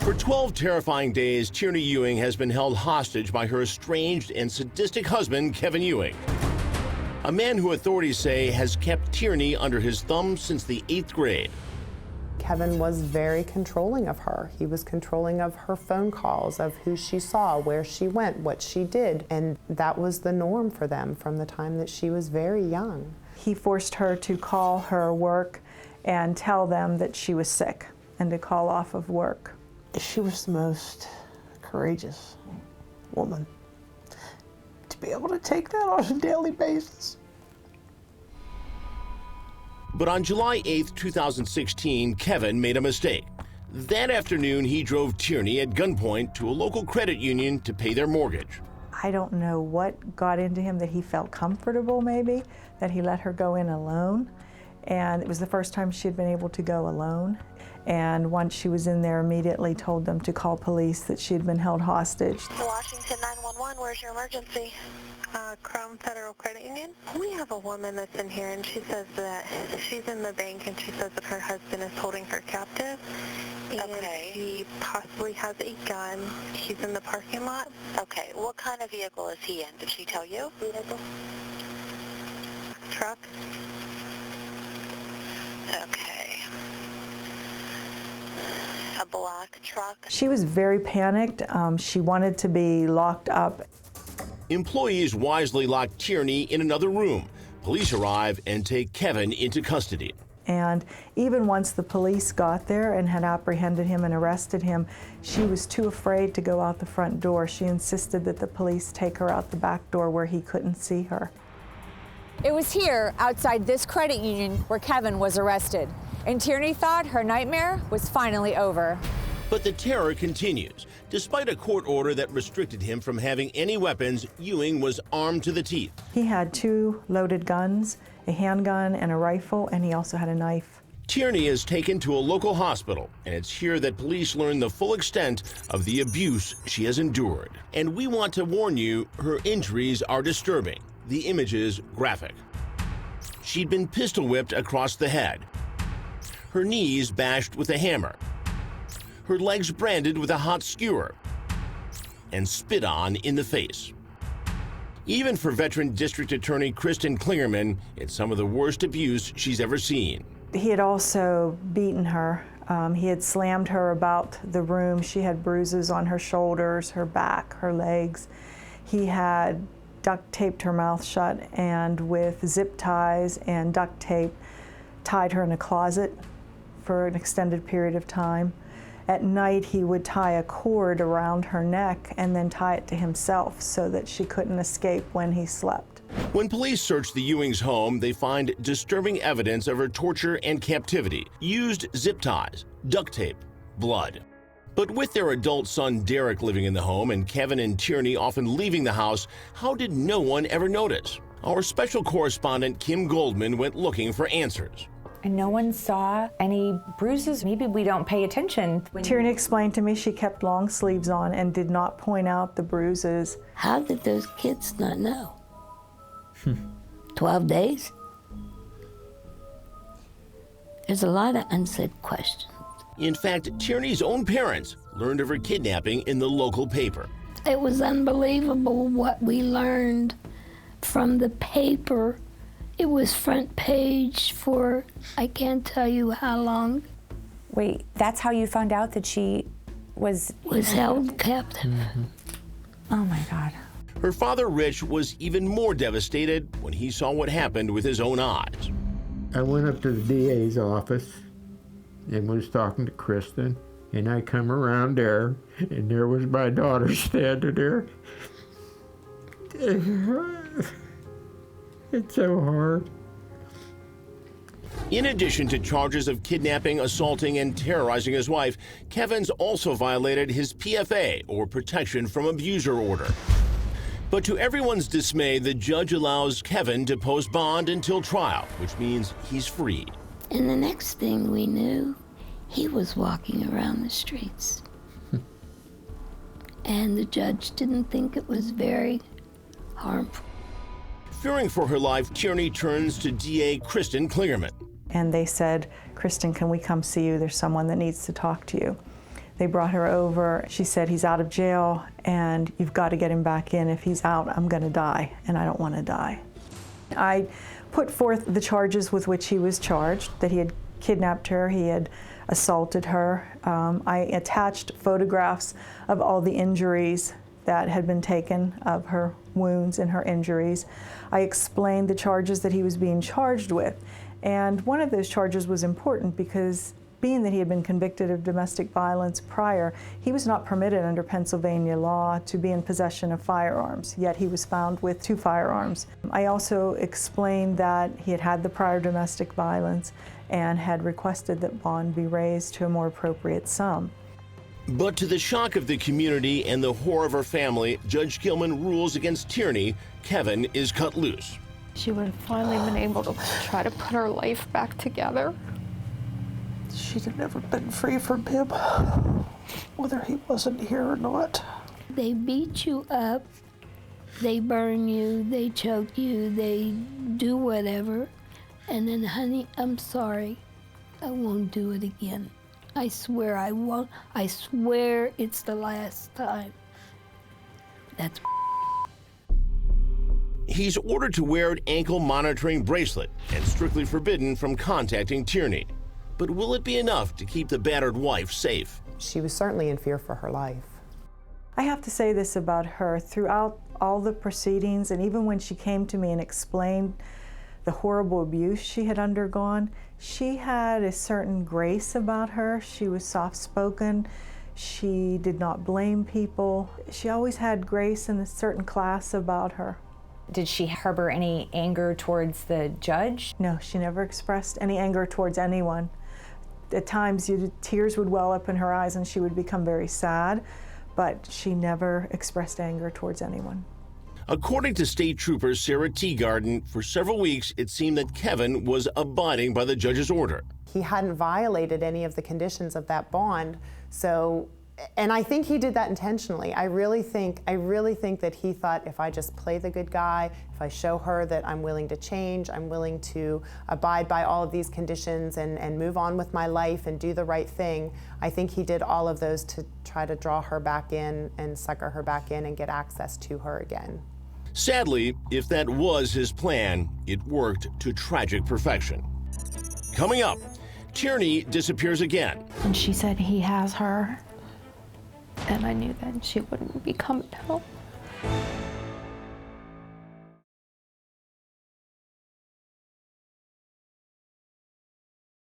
For 12 terrifying days, Tierne Ewing has been held hostage by her estranged and sadistic husband, Kevin Ewing, a man who authorities say has kept Tierne under his thumb since the 8th grade. Kevin was very controlling of her. He was controlling of her phone calls, of who she saw, where she went, what she did, and that was the norm for them from the time that she was very young. He forced her to call her work and tell them that she was sick and to call off of work. She was the most courageous woman to be able to take that on a daily basis. But on July 8, 2016, Kevin made a mistake. That afternoon, he drove Tierne at gunpoint to a local credit union to pay their mortgage. I don't know what got into him, that he felt comfortable maybe, that he let her go in alone. And it was the first time she had been able to go alone. And once she was in there, immediately told them to call police, that she had been held hostage. Washington 911, where's your emergency? Crown Federal Credit Union. We have a woman that's in here, and she says that she's in the bank, and she says that her husband is holding her captive. And he possibly has a gun. He's in the parking lot. Okay, what kind of vehicle is he in? Did she tell you? Vehicle. Truck. Okay. A black truck. She was very panicked. She wanted to be locked up. Employees wisely lock Tierne in another room. Police arrive and take Kevin into custody. And even once the police got there and had apprehended him and arrested him, she was too afraid to go out the front door. She insisted that the police take her out the back door where he couldn't see her. It was here, outside this credit union, where Kevin was arrested. And Tierne thought her nightmare was finally over. But the terror continues. Despite a court order that restricted him from having any weapons, Ewing was armed to the teeth. He had 2 loaded guns, a handgun and a rifle, and he also had a knife. Tierne is taken to a local hospital, and it's here that police learn the full extent of the abuse she has endured. And we want to warn you, her injuries are disturbing, the images graphic. She'd been pistol whipped across the head, her knees bashed with a hammer, her legs branded with a hot skewer, and spit on in the face. Even for veteran District Attorney Kristen Klingerman, it's some of the worst abuse she's ever seen. He had also beaten her. He had slammed her about the room. She had bruises on her shoulders, her back, her legs. He had duct taped her mouth shut and with zip ties and duct tape tied her in a closet for an extended period of time. At night, he would tie a cord around her neck and then tie it to himself so that she couldn't escape when he slept. When police search the Ewings' home, they find disturbing evidence of her torture and captivity. Used zip ties, duct tape, blood. But with their adult son Derek living in the home and Kevin and Tierne often leaving the house, how did no one ever notice? Our special correspondent Kim Goldman went looking for answers. And no one saw any bruises. Maybe we don't pay attention. Tierne explained to me she kept long sleeves on and did not point out the bruises. How did those kids not know? 12 days? There's a lot of unsaid questions. In fact, Tierne's own parents learned of her kidnapping in the local paper. It was unbelievable what we learned from the paper. It was front page for I can't tell you how long. Wait, that's how you found out that she was held captive. Oh my God. Her father, Rich, was even more devastated when he saw what happened with his own eyes. I went up to the DA's office and was talking to Kristen, and I come around there, and there was my daughter standing there. It's so hard. In addition to charges of kidnapping, assaulting, and terrorizing his wife, Kevin's also violated his PFA, or Protection from Abuser order. But to everyone's dismay, the judge allows Kevin to post bond until trial, which means he's freed. And the next thing we knew, he was walking around the streets. And the judge didn't think it was very harmful. Fearing for her life, Tierne turns to DA Kristen Klingerman. And they said, Kristen, can we come see you? There's someone that needs to talk to you. They brought her over. She said, he's out of jail and you've got to get him back in. If he's out, I'm going to die, and I don't want to die. I put forth the charges with which he was charged, that he had kidnapped her, he had assaulted her. I attached photographs of all the injuries that had been taken, of her wounds and her injuries. I explained the charges that he was being charged with. And one of those charges was important because, being that he had been convicted of domestic violence prior, he was not permitted under Pennsylvania law to be in possession of firearms, yet he was found with 2 firearms. I also explained that he had had the prior domestic violence and had requested that bond be raised to a more appropriate sum. But to the shock of the community and the horror of her family, Judge Gilman rules against Tierne. Kevin is cut loose. She would have finally been able to try to put her life back together. She'd have never been free from him, whether he wasn't here or not. They beat you up, they burn you, they choke you, they do whatever, and then, honey, I'm sorry, I won't do it again. I swear I won't. I swear it's the last time. That's He's ordered to wear an ankle monitoring bracelet and strictly forbidden from contacting Tierne. But will it be enough to keep the battered wife safe? She was certainly in fear for her life. I have to say this about her. Throughout all the proceedings, and even when she came to me and explained the horrible abuse she had undergone, she had a certain grace about her. She was soft-spoken. She did not blame people. She always had grace and a certain class about her. Did she harbor any anger towards the judge? No, she never expressed any anger towards anyone. At times, tears would well up in her eyes and she would become very sad, but she never expressed anger towards anyone. According to State Trooper Sarah Teagarden, for several weeks it seemed that Kevin was abiding by the judge's order. He hadn't violated any of the conditions of that bond, and I think he did that intentionally. I really think that he thought, if I just play the good guy, if I show her that I'm willing to change, I'm willing to abide by all of these conditions and move on with my life and do the right thing, I think he did all of those to try to draw her back in and sucker her back in and get access to her again. Sadly, if that was his plan, it worked to tragic perfection. Coming up, Tierne disappears again. And she said he has her. And I knew then she wouldn't be coming home.